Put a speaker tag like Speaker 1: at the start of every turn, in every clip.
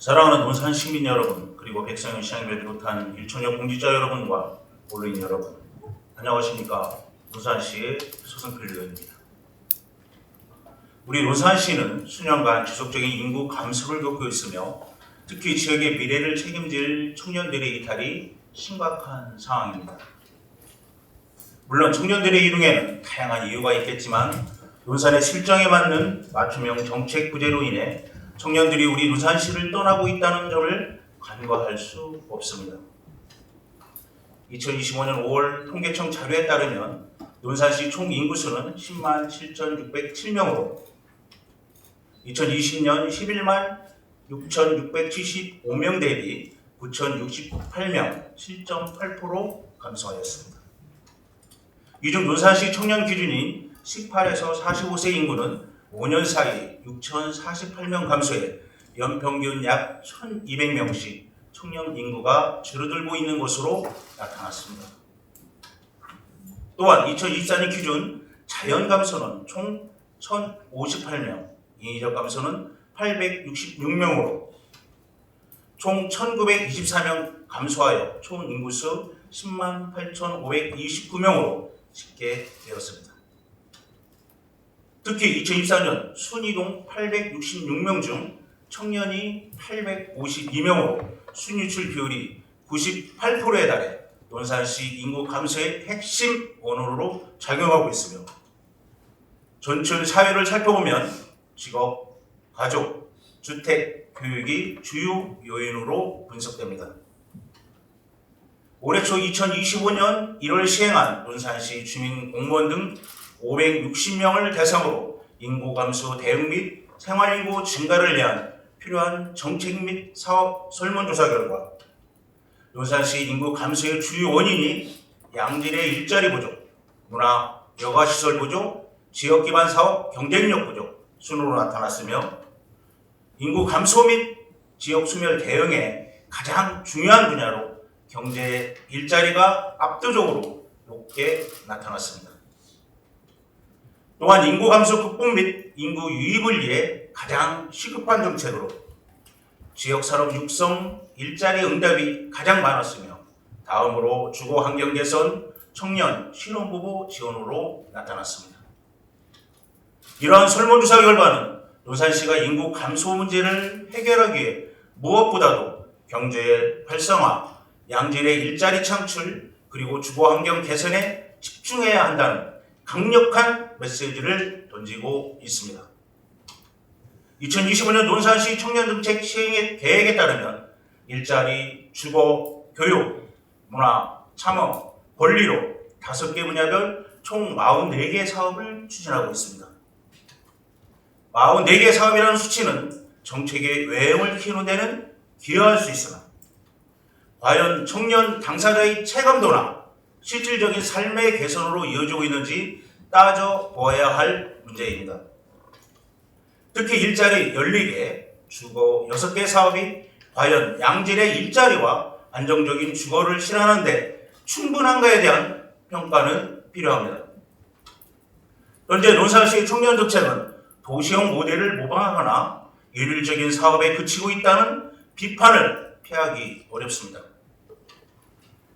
Speaker 1: 사랑하는 논산 시민 여러분, 그리고 백성현 시장님을 비롯한 일천여 공직자 여러분과 언론인 여러분, 안녕하십니까? 논산시의 소승필 의원입니다. 우리 논산시는 수년간 지속적인 인구 감소를 겪고 있으며 특히 지역의 미래를 책임질 청년들의 이탈이 심각한 상황입니다. 물론 청년들의 이동에는 다양한 이유가 있겠지만 논산의 실정에 맞는 맞춤형 정책 부재로 인해 청년들이 우리 논산시를 떠나고 있다는 점을 간과할 수 없습니다. 2025년 5월 통계청 자료에 따르면 논산시 총 인구수는 10만 7,607명으로 2020년 11만 6,675명 대비 9,068명 7.8% 감소하였습니다. 이 중 논산시 청년 기준인 18에서 45세 인구는 5년 사이 6,048명 감소해 연평균 약 1,200명씩 청년 인구가 줄어들고 있는 것으로 나타났습니다. 또한 2024년 기준 자연 감소는 총 1,058명, 인위적 감소는 866명으로 총 1,924명 감소하여 총 인구수 10만 8,529명으로 집계 되었습니다. 특히 2024년 순이동 866명 중 청년이 852명으로 순유출 비율이 98%에 달해 논산시 인구 감소의 핵심 원인으로 작용하고 있으며 전체 사회를 살펴보면 직업, 가족, 주택, 교육이 주요 요인으로 분석됩니다. 올해 초 2025년 1월 시행한 논산시 주민 공무원 등 560명을 대상으로 인구 감소 대응 및 생활인구 증가를 위한 필요한 정책 및 사업 설문조사 결과 논산시 인구 감소의 주요 원인이 양질의 일자리 부족, 문화, 여가시설 부족, 지역기반 사업 경쟁력 부족 순으로 나타났으며 인구 감소 및 지역 소멸 대응의 가장 중요한 분야로 경제 일자리가 압도적으로 높게 나타났습니다. 또한 인구 감소 극복 및 인구 유입을 위해 가장 시급한 정책으로 지역 산업 육성, 일자리 응답이 가장 많았으며 다음으로 주거 환경 개선, 청년, 신혼부부 지원으로 나타났습니다. 이러한 설문조사 결과는 논산시가 인구 감소 문제를 해결하기 위해 무엇보다도 경제 활성화, 양질의 일자리 창출, 그리고 주거 환경 개선에 집중해야 한다는 강력한 메시지를 던지고 있습니다. 2025년 논산시 청년정책 시행 계획에 따르면 일자리, 주거, 교육, 문화, 창업, 권리로 5개 분야별 총 44개 사업을 추진하고 있습니다. 44개 사업이라는 수치는 정책의 외형을 키우는 데는 기여할 수 있으나 과연 청년 당사자의 체감도나 실질적인 삶의 개선으로 이어지고 있는지 따져보아야 할 문제입니다. 특히 일자리 14개, 주거 6개 사업이 과연 양질의 일자리와 안정적인 주거를 실현하는 데 충분한가에 대한 평가는 필요합니다. 현재 논산시의 청년정책은 도시형 모델을 모방하거나 일률적인 사업에 그치고 있다는 비판을 피하기 어렵습니다.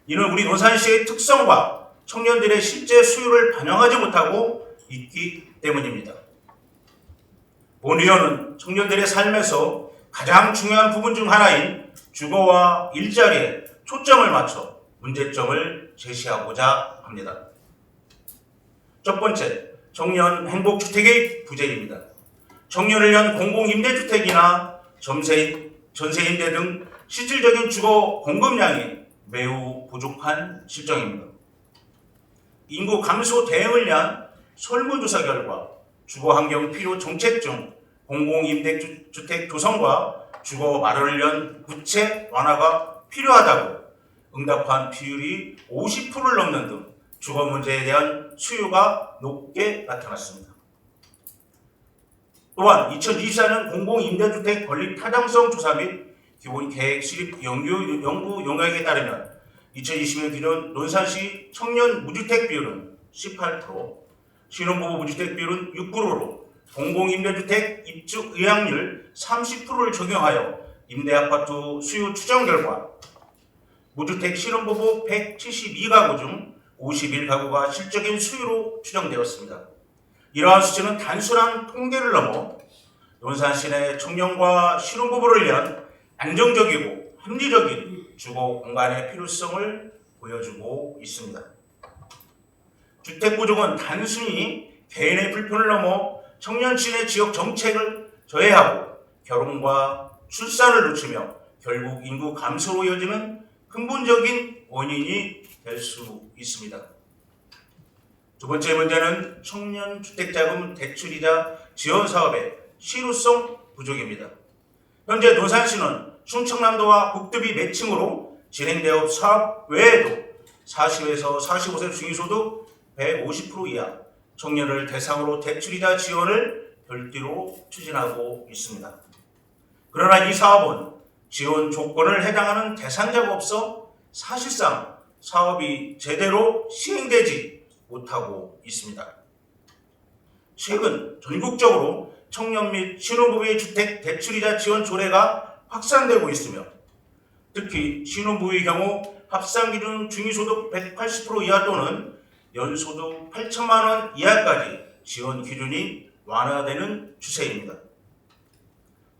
Speaker 1: 이는 우리 논산시의 특성과 청년들의 실제 수요를 반영하지 못하고 있기 때문입니다. 본 의원은 청년들의 삶에서 가장 중요한 부분 중 하나인 주거와 일자리에 초점을 맞춰 문제점을 제시하고자 합니다. 첫 번째, 청년 행복주택의 부재입니다. 청년을 위한 공공임대주택이나 전세임대 등 실질적인 주거 공급량이 매우 부족한 실정입니다. 인구 감소 대응을 위한 설문조사 결과 주거 환경 필요 정책 중 공공임대주택 조성과 주거 마련을 위한 구체 완화가 필요하다고 응답한 비율이 50%를 넘는 등 주거 문제에 대한 수요가 높게 나타났습니다. 또한 2024년 공공임대주택 건립 타당성 조사 및 기본 계획 수립 연구 용역에 따르면 2020년 기준 논산시 청년 무주택 비율은 18%, 신혼부부 무주택 비율은 6%로 공공임대주택 입주 의향률 30%를 적용하여 임대아파트 수요 추정 결과 무주택 신혼부부 172가구 중 51가구가 실적인 수요로 추정되었습니다. 이러한 수치는 단순한 통계를 넘어 논산시 내 청년과 신혼부부를 위한 안정적이고 합리적인 주거 공간의 필요성을 보여주고 있습니다. 주택 부족은 단순히 개인의 불편을 넘어 청년층의 지역 정책을 저해하고 결혼과 출산을 늦추며 결국 인구 감소로 이어지는 근본적인 원인이 될 수 있습니다. 두 번째 문제는 청년주택자금 대출이자 지원 사업의 실효성 부족입니다. 현재 논산시는 충청남도와 국토비 매칭으로 진행되어 사업 외에도 40에서 45세 중위소득 150% 이하 청년을 대상으로 대출이자 지원을 별도로 추진하고 있습니다. 그러나 이 사업은 지원 조건을 해당하는 대상자가 없어 사실상 사업이 제대로 시행되지 못하고 있습니다. 최근 전국적으로 청년 및 신혼부부의 주택 대출이자 지원 조례가 확산되고 있으며 특히 신혼부부의 경우 합산기준 중위소득 180% 이하 또는 연소득 8천만 원 이하까지 지원 기준이 완화되는 추세입니다.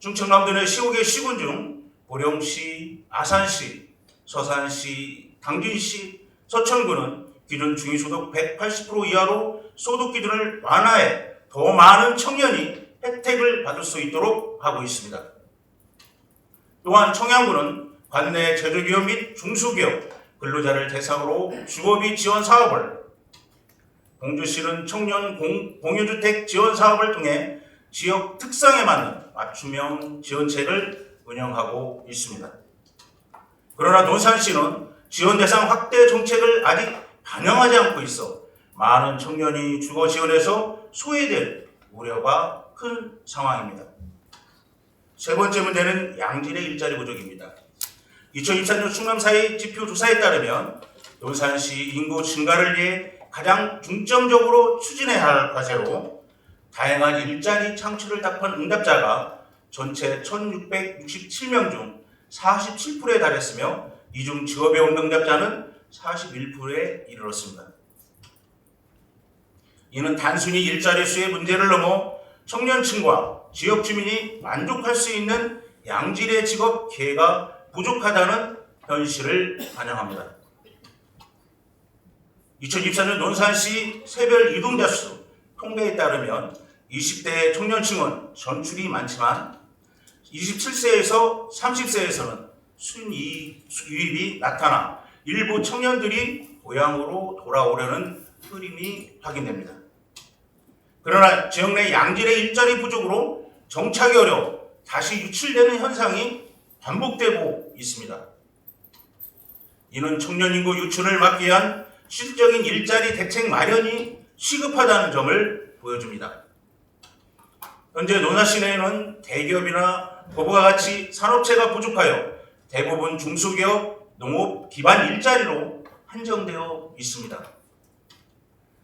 Speaker 1: 충청남도 내 15개 시군 중 보령시, 아산시, 서산시, 당진시, 서천군은 기준 중위소득 180% 이하로 소득 기준을 완화해 더 많은 청년이 혜택을 받을 수 있도록 하고 있습니다. 또한 청양군은 관내 제조기업 및 중소기업 근로자를 대상으로 주거비 지원 사업을, 공주시는 청년 공유주택 지원 사업을 통해 지역 특성에 맞는 맞춤형 지원책을 운영하고 있습니다. 그러나 논산시는 지원 대상 확대 정책을 아직 반영하지 않고 있어 많은 청년이 주거 지원에서 소외될 우려가 큰 상황입니다. 세 번째 문제는 양질의 일자리 부족입니다. 2024년 충남사의 지표 조사에 따르면 논산시 인구 증가를 위해 가장 중점적으로 추진해야 할 과제로 다양한 일자리 창출을 답한 응답자가 전체 1,667명 중 47%에 달했으며 이 중 직업에 온 응답자는 41%에 이르렀습니다. 이는 단순히 일자리 수의 문제를 넘어 청년층과 지역 주민이 만족할 수 있는 양질의 직업 기회가 부족하다는 현실을 반영합니다. 2024년 논산시 세별 이동자 수 통계에 따르면 20대 청년층은 전출이 많지만 27세에서 30세에서는 순이입이 나타나 일부 청년들이 고향으로 돌아오려는 흐름이 확인됩니다. 그러나 지역 내 양질의 일자리 부족으로 정착이 어려워 다시 유출되는 현상이 반복되고 있습니다. 이는 청년 인구 유출을 막기 위한 실질적인 일자리 대책 마련이 시급하다는 점을 보여줍니다. 현재 논산시 내에는 대기업이나 거부와 같이 산업체가 부족하여 대부분 중소기업, 농업 기반 일자리로 한정되어 있습니다.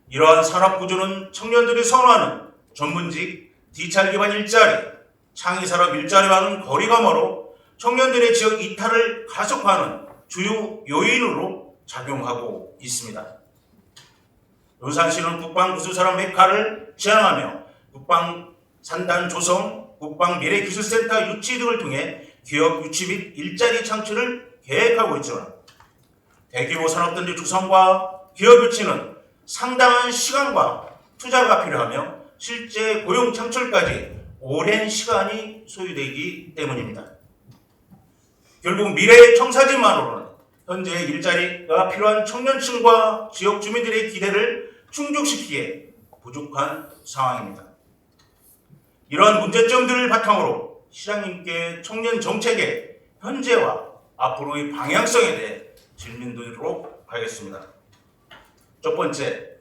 Speaker 1: 이러한 산업 구조는 청년들이 선호하는 전문직, 디지털 기반 일자리, 창의산업 일자리와는 거리가 멀어 청년들의 지역 이탈을 가속화하는 주요 요인으로 작용하고 있습니다. 논산시는 국방부수산업 메카를 지향하며 국방 산단 조성, 국방 미래기술센터 유치 등을 통해 기업 유치 및 일자리 창출을 계획하고 있지만 대규모 산업단지 조성과 기업 유치는 상당한 시간과 투자가 필요하며 실제 고용 창출까지 오랜 시간이 소요되기 때문입니다. 결국 미래의 청사진만으로는 현재 일자리가 필요한 청년층과 지역 주민들의 기대를 충족시키기에 부족한 상황입니다. 이러한 문제점들을 바탕으로 시장님께 청년 정책의 현재와 앞으로의 방향성에 대해 질문드리도록 하겠습니다. 첫 번째,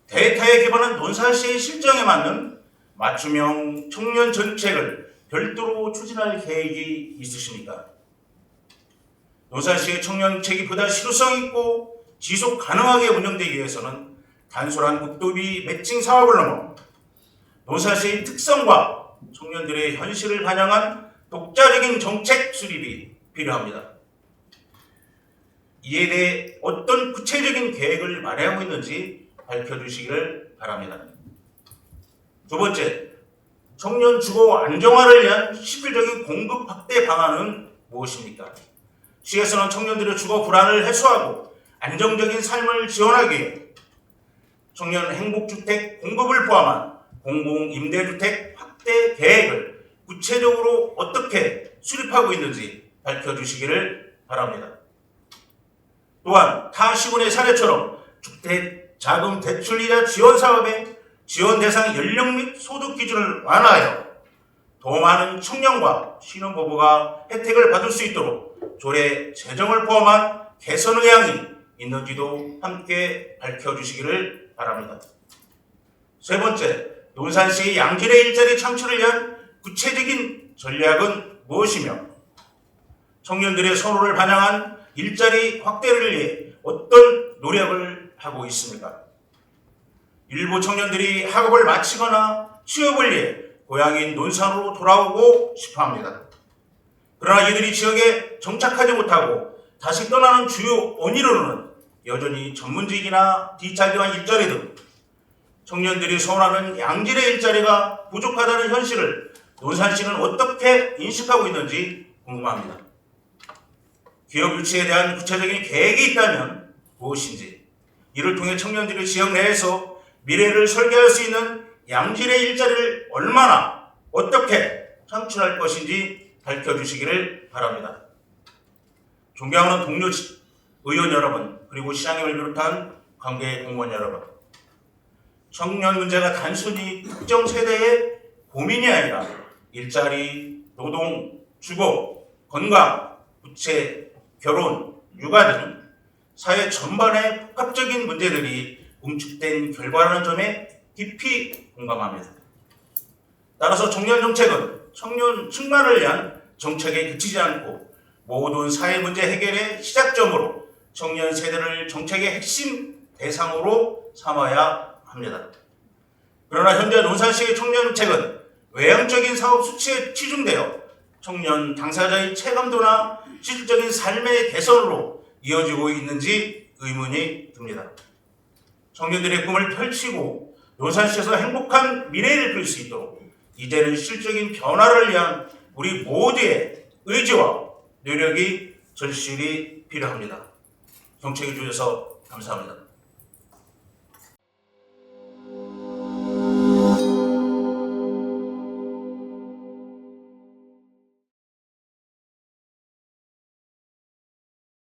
Speaker 1: 데이터에 기반한 논산시의 실정에 맞는 맞춤형 청년 정책을 별도로 추진할 계획이 있으십니까? 논산시의 청년 정책이 보다 실효성 있고 지속 가능하게 운영되기 위해서는 단순한 국토비 매칭 사업을 넘어 논산시의 특성과 청년들의 현실을 반영한 독자적인 정책 수립이 필요합니다. 이에 대해 어떤 구체적인 계획을 마련하고 있는지 밝혀주시기를 바랍니다. 두 번째, 청년 주거 안정화를 위한 실질적인 공급 확대 방안은 무엇입니까? 시에서는 청년들의 주거 불안을 해소하고 안정적인 삶을 지원하기 위해 청년 행복주택 공급을 포함한 공공임대주택 확대 계획을 구체적으로 어떻게 수립하고 있는지 밝혀주시기를 바랍니다. 또한 타 시군의 사례처럼 주택자금 대출이자 지원 사업의 지원 대상 연령 및 소득 기준을 완화하여 더 많은 청년과 신혼부부가 혜택을 받을 수 있도록 조례 제정을 포함한 개선 의향이 있는지도 함께 밝혀주시기를 바랍니다. 세 번째, 논산시의 양질의 일자리 창출을 위한 구체적인 전략은 무엇이며 청년들의 선호를 반영한 일자리 확대를 위해 어떤 노력을 하고 있습니까? 일부 청년들이 학업을 마치거나 취업을 위해 고향인 논산으로 돌아오고 싶어합니다. 그러나 이들이 지역에 정착하지 못하고 다시 떠나는 주요 원인으로는 여전히 전문직이나 디지털기관 일자리 등 청년들이 선호하는 양질의 일자리가 부족하다는 현실을 논산시는 어떻게 인식하고 있는지 궁금합니다. 기업 유치에 대한 구체적인 계획이 있다면 무엇인지, 이를 통해 청년들이 지역 내에서 미래를 설계할 수 있는 양질의 일자리를 얼마나 어떻게 창출할 것인지 밝혀주시기를 바랍니다. 존경하는 동료 의원 여러분, 그리고 시장님을 비롯한 관계 공무원 여러분, 청년 문제가 단순히 특정 세대의 고민이 아니라 일자리, 노동, 주거, 건강, 부채, 결혼, 육아 등 사회 전반의 복합적인 문제들이 응축된 결과라는 점에 깊이 공감합니다. 따라서 청년 정책은 청년 충만을 위한 정책에 그치지 않고 모든 사회 문제 해결의 시작점으로 청년 세대를 정책의 핵심 대상으로 삼아야 합니다. 그러나 현재 논산시의 청년 정책은 외형적인 사업 수치에 치중되어 청년 당사자의 체감도나 실질적인 삶의 개선으로 이어지고 있는지 의문이 듭니다. 청년들의 꿈을 펼치고 논산시에서 행복한 미래를 그릴 수 있도록 이제는 실질적인 변화를 위한 우리 모두의 의지와 노력이 절실히 필요합니다. 경청해 주셔서 감사합니다.